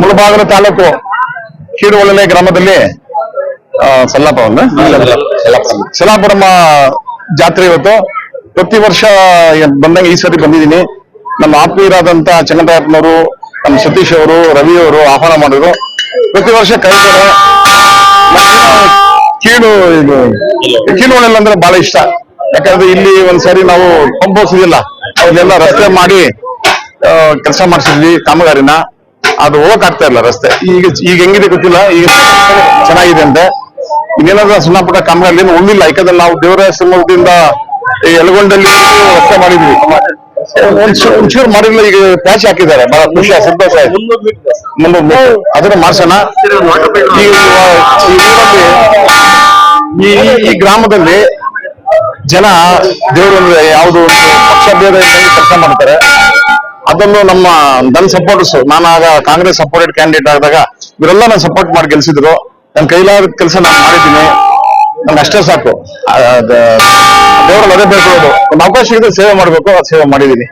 ಮುಳಬಾಗಿಲು ತಾಲೂಕು ಕೀಡುವಳ್ಳೆ ಗ್ರಾಮದಲ್ಲಿ ಸಲಾಪುರಮ್ಮ ಜಾತ್ರೆ ಇವತ್ತು. ಪ್ರತಿ ವರ್ಷ ಬಂದಂಗೆ ಈ ಸರಿ ಬಂದಿದ್ದೀನಿ. ನಮ್ಮ ಆತ್ಮೀಯರಾದಂತ ಚಂಗಟಪ್ಪನವರು, ನಮ್ಮ ಸತೀಶ್ ಅವರು, ರವಿ ಅವರು ಆಹ್ವಾನ ಮಾಡಿದ್ರು. ಪ್ರತಿ ವರ್ಷ ಕರೀತಾರೆ. ಕೀಡುವಳ್ಳೆ ಅಂದ್ರೆ ಬಹಳ ಇಷ್ಟ. ಯಾಕಂದ್ರೆ ಇಲ್ಲಿ ಒಂದ್ಸರಿ ನಾವು ಪಂಪ್ ಹೌಸ್ ಇದೆಯಲ್ಲ, ಅವ್ರನ್ನೆಲ್ಲ ರಸ್ತೆ ಮಾಡಿ ಕೆಲಸ ಮಾಡಿಸಿದ್ವಿ ಕಾಮಗಾರಿನ. ಅದು ಹೋಗಕ್ ಆಗ್ತಾ ಇಲ್ಲ ರಸ್ತೆ. ಈಗ ಹೆಂಗಿದೆ ಗೊತ್ತಿಲ್ಲ, ಈಗ ಚೆನ್ನಾಗಿದೆ ಅಂತೆ. ಇನ್ನೇನಾದ್ರೂ ಸಣ್ಣ ಪುಟ್ಟ ಕಾಮಗಾರಿ ಉಳಿದಿಲ್ಲ. ಯಾಕಂದ್ರೆ ನಾವು ದೇವರ ಸಮೂಹದಿಂದ ಯಲಗೊಂಡಲ್ಲಿ ರಸ್ತೆ ಮಾಡಿದ್ವಿ, ಒಂಚೂರು ಮಾಡಿಲ್ಲ. ಈಗ ಪ್ಯಾಚ್ ಹಾಕಿದ್ದಾರೆ, ಬಹಳ ಖುಷಿ ಸಂತೋಷ ಆಯ್ತು. ಅದನ್ನ ಮಾಡ್ಸೋಣ. ಈ ಗ್ರಾಮದಲ್ಲಿ ಜನ ದೇವರು ಯಾವುದು ಪಕ್ಷ ಭೇದ ಕೆಲಸ ಮಾಡ್ತಾರೆ. ಅದನ್ನು ನನ್ನ ಸಪೋರ್ಟರ್ಸ್, ನಾನು ಆಗ ಕಾಂಗ್ರೆಸ್ ಸಪೋರ್ಟೆಡ್ ಕ್ಯಾಂಡಿಡೇಟ್ ಆದಾಗ ಇವರೆಲ್ಲ ನಾನು ಸಪೋರ್ಟ್ ಮಾಡಿ ಗೆಲ್ಸಿದ್ರು. ನನ್ನ ಕೈಲಾದ ಕೆಲಸ ನಾನು ಮಾಡಿದ್ದೀನಿ. ನನ್ಗೆ ಅಷ್ಟೇ ಸಾಕು. ದೇವರಲ್ಲಿ ಅದೇ ಬೇಕೋದು. ಒಂದು ಅವಕಾಶ ಇದೆ, ಸೇವೆ ಮಾಡ್ಬೇಕು, ಅದು ಸೇವೆ ಮಾಡಿದ್ದೀನಿ.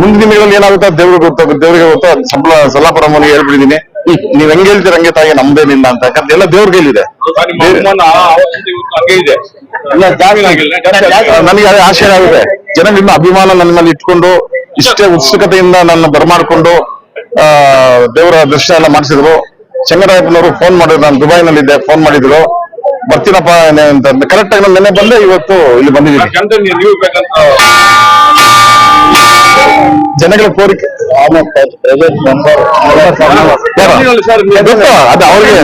ಮುಂದಿನ ದಿನಗಳಲ್ಲಿ ಏನಾಗುತ್ತೋ ದೇವ್ರಿಗೆ ಗೊತ್ತೋ. ಸಲಾಪುರಮ್ಮನಿಗೆ ಹೇಳ್ಬಿಟ್ಟಿದ್ದೀನಿ, ನೀವ್ ಹೆಂಗ್ ಹೇಳ್ತೀರ ಹಂಗೆ ತಾಯಿ, ನಮ್ದೇನಿಲ್ಲ ಅಂತ. ಯಾಕಂದ್ರೆ ಎಲ್ಲ ದೇವ್ರ ಕೈಲಿದೆ. ನನಗೆ ಅದೇ ಆಶ್ಚರ್ಯ ಆಗುತ್ತೆ. ಜನ ನಿಮ್ಮ ಅಭಿಮಾನ ನನ್ನ ಮೇಲೆ ಇಟ್ಕೊಂಡು ಇಷ್ಟೇ ಉತ್ಸುಕತೆಯಿಂದ ನನ್ನ ಬರಮಾಡ್ಕೊಂಡು ದೇವರ ದರ್ಶನ ಎಲ್ಲ ಮಾಡಿಸಿದ್ರು. ಚಂಗರಾಯಪ್ಪನವರು ಫೋನ್ ಮಾಡಿದ್ರು, ನಾನು ದುಬೈನಲ್ಲಿದ್ದೆ, ಫೋನ್ ಮಾಡಿದ್ರು, ಬರ್ತೀನಪ್ಪ ಅಂತ. ಕರೆಕ್ಟ್ ಆಗಿ ನಾನು ನೆನ್ನೆ ಬಂದೆ, ಇವತ್ತು ಇಲ್ಲಿ ಬಂದಿದ್ದೀನಿ. ಜನಗಳ ಕೋರಿಕೆ ಅದು ಅವ್ರಿಗೆ,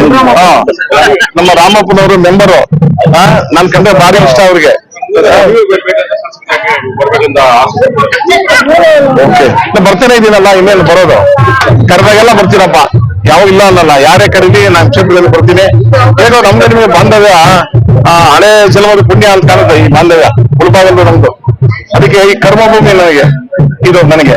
ನಮ್ಮ ರಾಮಪ್ಪನವರು ಮೆಂಬರು. ನನ್ ಕಂಡ್ರೆ ಭಾರಿ ಇಷ್ಟ ಅವ್ರಿಗೆ. ಬರ್ತಾನೆ ಇದೀನಲ್ಲ, ಇನ್ನೇನು ಬರೋದು. ಕರೆದಾಗೆಲ್ಲ ಬರ್ತೀನಪ್ಪ, ಯಾವ ಇಲ್ಲ ಅನ್ನಲ್ಲ. ಯಾರೇ ಕರೀಲಿ ನಾನು ಕ್ಷೇತ್ರದಲ್ಲಿ ಬರ್ತೀನಿ. ಹೇಗೋ ನಮ್ಗೆ ನಿಮಗೆ ಬಾಂಧವ್ಯ ಹಳೆ ಜಲವಾದ ಪುಣ್ಯ ಅಂತ ಕಾಣುತ್ತೆ ಈ ಬಾಂಧವ್ಯ. ಮುಳಬಾಗಿಲು ನಮ್ದು. ಅದಕ್ಕೆ ಈ ಕರ್ಮಭೂಮಿ ನನಗೆ ಇದು. ನನಗೆ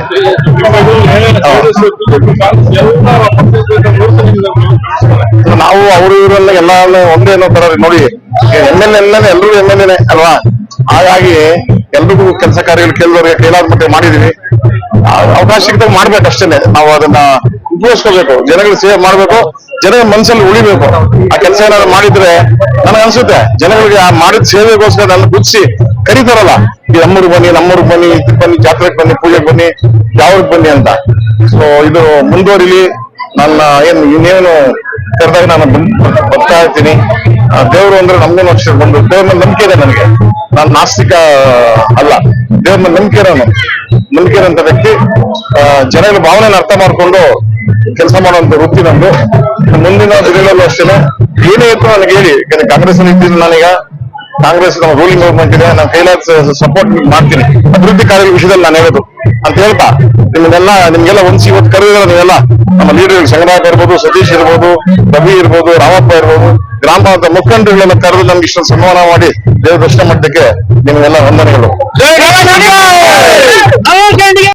ನಾವು ಅವರು ಇವರೆಲ್ಲ ಎಲ್ಲ ಒಂದೇ ಅನ್ನೋ ತರ ನೋಡಿ. MLA ಎಲ್ಲರೂ MLA ಅಲ್ವಾ? ಹಾಗಾಗಿ ಎಲ್ರಿಗೂ ಕೆಲಸ ಕಾರ್ಯಗಳು ಕೆಲವರಿಗೆ ಕೈಲಾದ ಮಟ್ಟಿಗೆ ಮಾಡಿದೀವಿ. ಅವಕಾಶ ಸಿಗ್ದಾಗ ಮಾಡ್ಬೇಕಷ್ಟೇನೆ. ನಾವು ಅದನ್ನ ಉಪಯೋಗಿಸ್ಕೋಬೇಕು, ಜನಗಳಿಗೆ ಸೇವೆ ಮಾಡ್ಬೇಕು, ಜನಗಳ ಮನಸ್ಸಲ್ಲಿ ಉಳಿಬೇಕು. ಆ ಕೆಲಸ ಏನಾದ್ರು ಮಾಡಿದ್ರೆ ನನಗೆ ಅನ್ಸುತ್ತೆ ಜನಗಳಿಗೆ ಆ ಮಾಡಿದ ಸೇವೆಗೋಸ್ಕರ ನನ್ನ ಗುರ್ಸಿ ಕರೀತಾರಲ್ಲ, ಈ ನಮ್ಮೂರಿಗೆ ಬನ್ನಿ, ಇದಕ್ಕೆ ಬನ್ನಿ, ಜಾತ್ರೆಗೆ ಬನ್ನಿ, ಪೂಜೆಗೆ ಬನ್ನಿ, ಯಾವ್ದಕ್ಕೆ ಬನ್ನಿ ಅಂತ. ಸೊ ಇದು ಮುಂದುವರಿಲಿ. ನನ್ನ ಇನ್ನೇನು ಕರೆದಾಗ ನಾನು ಬರ್ತಾ ಇರ್ತೀನಿ. ದೇವರು ಅಂದ್ರೆ ನಮ್ಗೇನು ಅಕ್ಷರ ಬಂದು ದೇವ್ರ ಮೇಲೆ ನಂಬಿಕೆ ಇದೆ ನನಗೆ. ನಾನು ನಾಸ್ತಿಕ ಅಲ್ಲ, ದೇವ್ರ ಮೇಲೆ ನಂಬಿಕೆ ಇರೋಂಥ ವ್ಯಕ್ತಿ. ಜನಗಳ ಭಾವನೆಯನ್ನು ಅರ್ಥ ಮಾಡ್ಕೊಂಡು ಕೆಲಸ ಮಾಡುವಂತ ವೃತ್ತಿ ನಂದು. ಮುಂದಿನ ದಿನಗಳಲ್ಲೂ ಅಷ್ಟೇನೆ ಏನೇ ಇತ್ತು ನನಗೆ ಹೇಳಿ. ಯಾಕಂದ್ರೆ ಕಾಂಗ್ರೆಸ್ ಇದ್ದೀನಿ ನಾನೀಗ. ಕಾಂಗ್ರೆಸ್ ನಮ್ಮ ರೂಲಿಂಗ್ ಗವರ್ಮೆಂಟ್ ಇದೆ, ನಾನು ಕೈಲಾದ ಸಪೋರ್ಟ್ ಮಾಡ್ತೀನಿ. ಅಭಿವೃದ್ಧಿ ಕಾರ್ಯಗಳ ವಿಷಯದಲ್ಲಿ ನಾನು ಹೇಳೋದು ಅಂತ ಹೇಳ್ತಾ, ನಿಮ್ಗೆಲ್ಲ ಒಂದ್ಸಿ ಇವತ್ತು ಕರೆದಿರೋ ನೀವೆಲ್ಲ ನಮ್ಮ ಲೀಡರ್ ಸಂಗ್ರಾಹಕ ಇರ್ಬೋದು, ಸತೀಶ್ ಇರ್ಬೋದು, ರವಿ ಇರ್ಬೋದು, ರಾಮಪ್ಪ ಇರ್ಬೋದು, ಗ್ರಾಮ ಪಂಚಾಯತ್ ಮುಖಂಡರುಗಳೆಲ್ಲ ಕರೆದು ನಮ್ಗೆ ಇಷ್ಟೊಂದು ಸನ್ಮಾನ ಮಾಡಿ ದೇವ್ರ ದರ್ಶನ ಮಾಡಿದ್ದಕ್ಕೆ ನಿಮಗೆಲ್ಲ ವಂದನೆಗಳು.